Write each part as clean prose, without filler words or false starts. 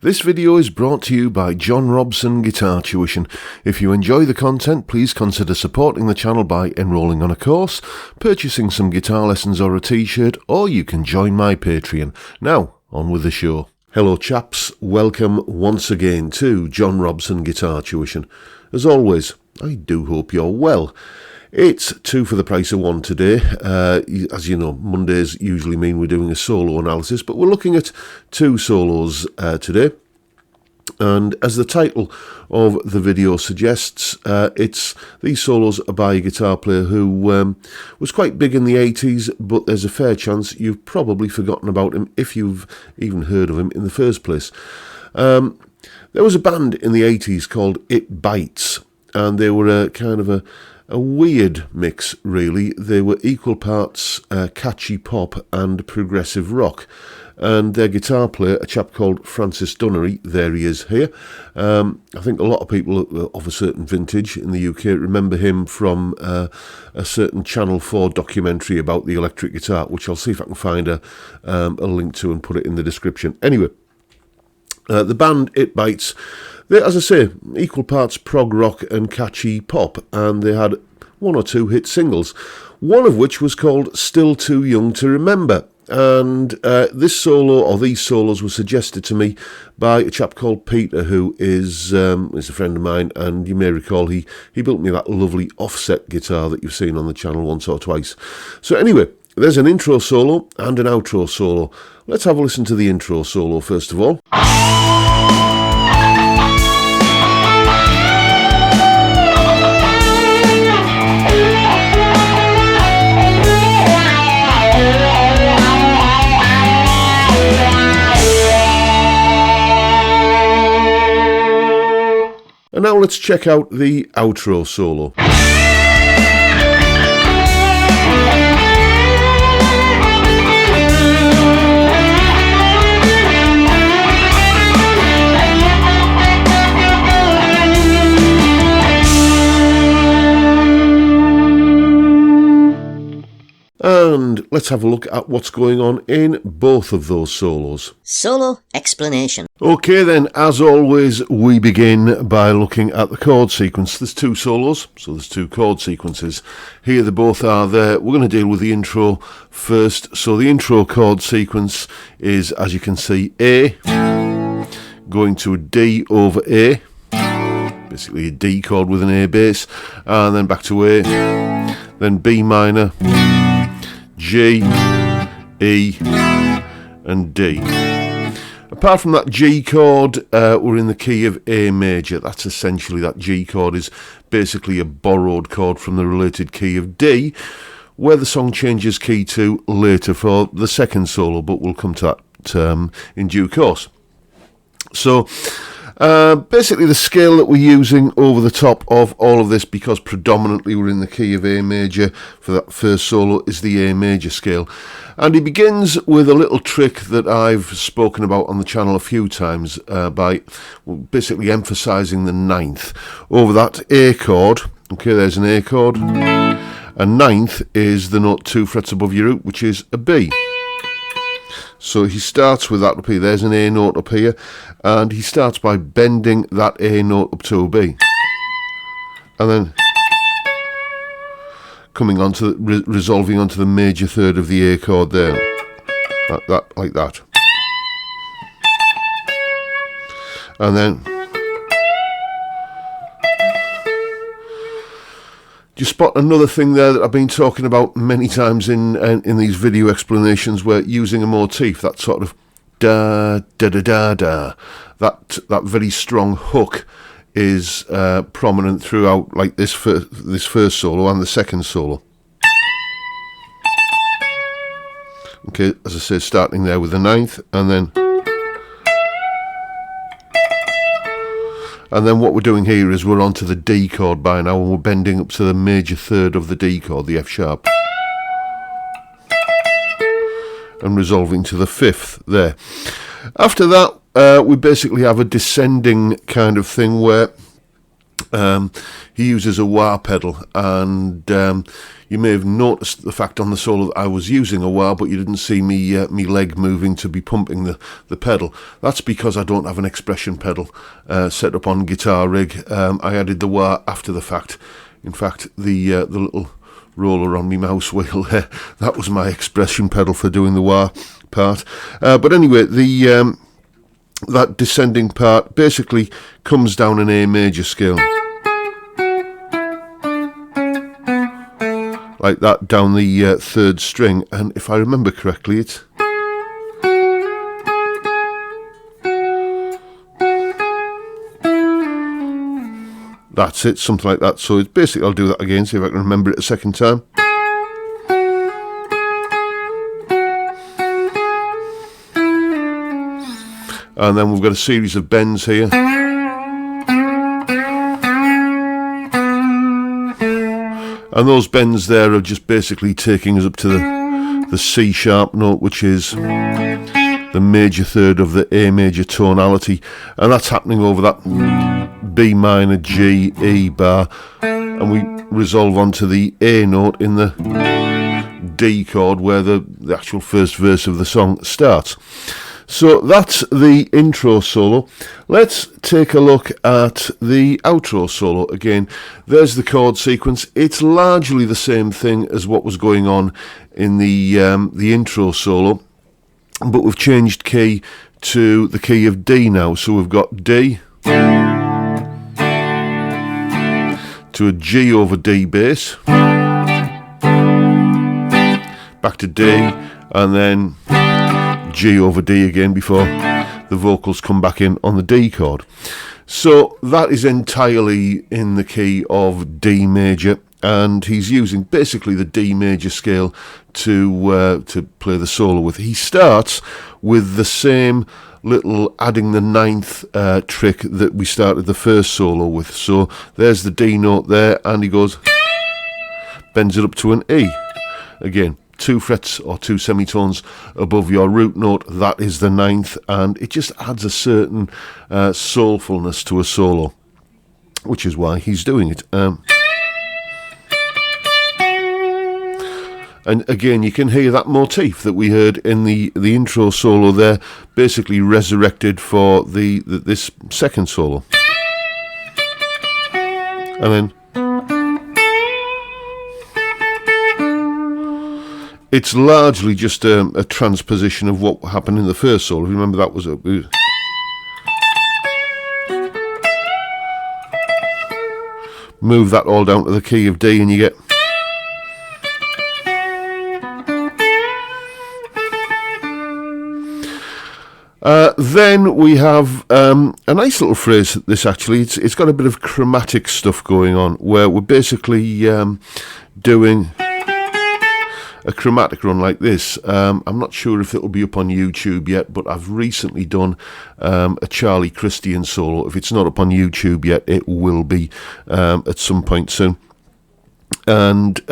This video is brought to you by John Robson Guitar Tuition. If you enjoy the content, please consider supporting the channel by enrolling on a course, purchasing some guitar lessons or a t-shirt, or you can join my Patreon. Now, on with the show. Hello chaps, welcome once again to John Robson Guitar Tuition. As always, I do hope you're well. It's two for the price of one today. As you know, Mondays usually mean we're doing a solo analysis, but we're looking at two solos today. And as the title of the video suggests, these solos are by a guitar player who was quite big in the 80s, but there's a fair chance you've probably forgotten about him if you've even heard of him in the first place. There was a band in the 80s called It Bites, and they were a kind of a weird mix, really. They were equal parts catchy pop and progressive rock. And their guitar player, a chap called Francis Dunnery, there he is here. I think a lot of people of a certain vintage in the UK remember him from a certain Channel 4 documentary about the electric guitar, which I'll see if I can find a link to and put it in the description. Anyway, the band It Bites, they, as I say, equal parts prog rock and catchy pop, and they had one or two hit singles, one of which was called Still Too Young to Remember. And this solo, or these solos, were suggested to me by a chap called Peter, who is a friend of mine, and you may recall he built me that lovely offset guitar that you've seen on the channel once or twice. So anyway, there's an intro solo and an outro solo. Let's have a listen to the intro solo first of all. And now let's check out the outro solo. And let's have a look at what's going on in both of those solos. Solo explanation. Okay then, as always, we begin by looking at the chord sequence. There's two solos, so there's two chord sequences. Here they both are there. We're going to deal with the intro first. So the intro chord sequence is, as you can see, A, going to a D over A, basically a D chord with an A bass, and then back to A, then B minor, G, E, and D. Apart from that G chord, we're in the key of A major. That's essentially, that G chord is basically a borrowed chord from the related key of D, where the song changes key to later for the second solo, but we'll come to that in due course. So, basically the scale that we're using over the top of all of this, because predominantly we're in the key of A major for that first solo, is the A major scale. And he begins with a little trick that I've spoken about on the channel a few times by basically emphasising the ninth over that A chord. Okay, there's an A chord. And ninth is the note 2 frets above your root, which is a B. So he starts with that up here. There's an A note up here, and he starts by bending that A note up to a B, and then coming on to resolving onto the major third of the A chord there, like that, and then you spot another thing there that I've been talking about many times in these video explanations, where using a motif, that sort of da da da da da, that very strong hook is prominent throughout, like this first solo and the second solo. Okay, as I say, starting there with the ninth, and then what we're doing here is we're onto the D chord by now, and we're bending up to the major third of the D chord, the F sharp, and resolving to the fifth there. After that, we basically have a descending kind of thing where he uses a wah pedal, and you may have noticed the fact on the solo that I was using a wah, but you didn't see me leg moving to be pumping the pedal. That's because I don't have an expression pedal set up on Guitar Rig. I added the wah after the fact. In fact, the little roller on my mouse wheel there, that was my expression pedal for doing the wah part. But anyway, that descending part basically comes down an A major scale, like that, down the third string, and if I remember correctly, it's that's it, something like that. So it's basically, I'll do that again, see if I can remember it a second time. And then we've got a series of bends here. And those bends there are just basically taking us up to the C sharp note, which is the major third of the A major tonality. And that's happening over that B minor, G, E bar. And we resolve onto the A note in the D chord, where the actual first verse of the song starts. So that's the intro solo. Let's take a look at the outro solo again. There's the chord sequence. It's largely the same thing as what was going on in the intro solo, but we've changed key to the key of D now. So we've got D to a G over D bass, back to D, and then G over D again before the vocals come back in on the D chord. So that is entirely in the key of D major, and he's using basically the D major scale to play the solo with. He starts with the same little adding the ninth trick that we started the first solo with. So there's the D note there, and he goes, bends it up to an E again. 2 frets or 2 semitones above your root note, that is the ninth, and it just adds a certain soulfulness to a solo, which is why he's doing it. And again, you can hear that motif that we heard in the intro solo there, basically resurrected for this second solo. And then it's largely just a transposition of what happened in the first solo. Remember, that was move that all down to the key of D, and you get then we have a nice little phrase. This actually, it's got a bit of chromatic stuff going on, where we're basically doing a chromatic run like this. I'm not sure if it'll be up on YouTube yet, but I've recently done a Charlie Christian solo. If it's not up on YouTube yet, it will be at some point soon. And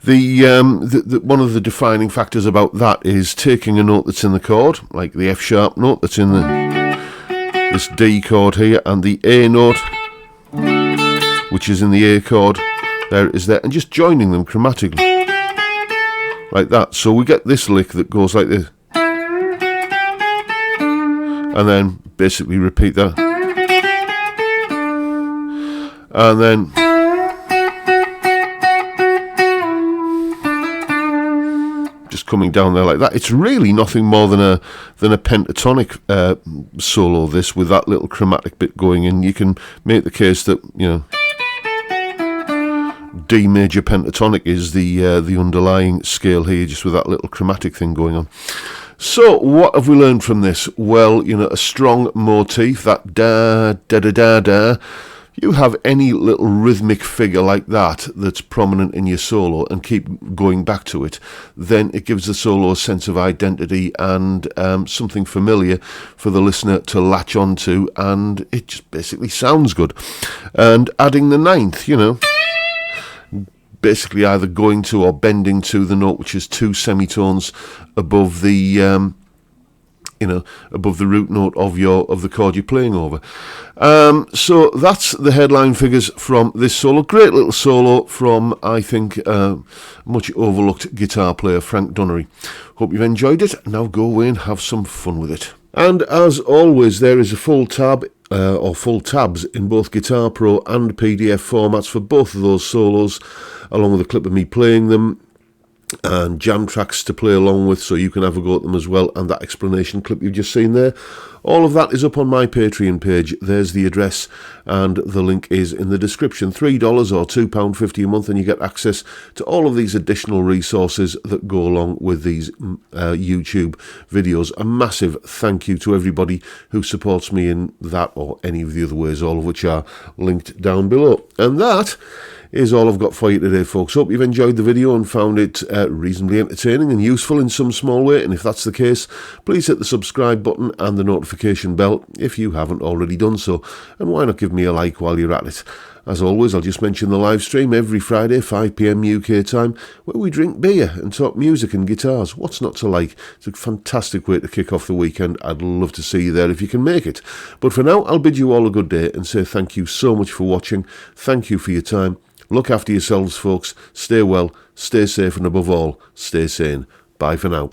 the one of the defining factors about that is taking a note that's in the chord, like the F sharp note that's in this D chord here, and the A note, which is in the A chord, there it is there, and just joining them chromatically like that. So we get this lick that goes like this, and then basically repeat that, and then just coming down there like that. It's really nothing more than a pentatonic solo, this, with that little chromatic bit going in. You can make the case that, you know, D major pentatonic is the underlying scale here, just with that little chromatic thing going on. So what have we learned from this? Well, you know, a strong motif, that da da da da da. You have any little rhythmic figure like that that's prominent in your solo and keep going back to it, then it gives the solo a sense of identity and something familiar for the listener to latch onto, and it just basically sounds good. And adding the ninth, you know, basically either going to or bending to the note which is 2 semitones above the above the root note of the chord you're playing over. So that's the headline figures from this solo. Great little solo from, I think, much overlooked guitar player Frank Donnery. Hope you've enjoyed it. Now go away and have some fun with it. And as always, there is a full tab or full tabs in both Guitar Pro and PDF formats for both of those solos, along with a clip of me playing them and jam tracks to play along with, so you can have a go at them as well, and that explanation clip you've just seen there. All of that is up on my Patreon page. There's the address, and the link is in the description. $3 or £2.50 a month, and you get access to all of these additional resources that go along with these YouTube videos. A massive thank you to everybody who supports me in that or any of the other ways, all of which are linked down below. And that is all I've got for you today, folks. Hope you've enjoyed the video and found it reasonably entertaining and useful in some small way, and if that's the case, please hit the subscribe button and the notification bell if you haven't already done so, and why not give me a like while you're at it. As always, I'll just mention the live stream every Friday, 5 PM UK time, where we drink beer and talk music and guitars. What's not to like? It's a fantastic way to kick off the weekend. I'd love to see you there if you can make it. But for now, I'll bid you all a good day and say thank you so much for watching. Thank you for your time. Look after yourselves, folks. Stay well, stay safe, and above all, stay sane. Bye for now.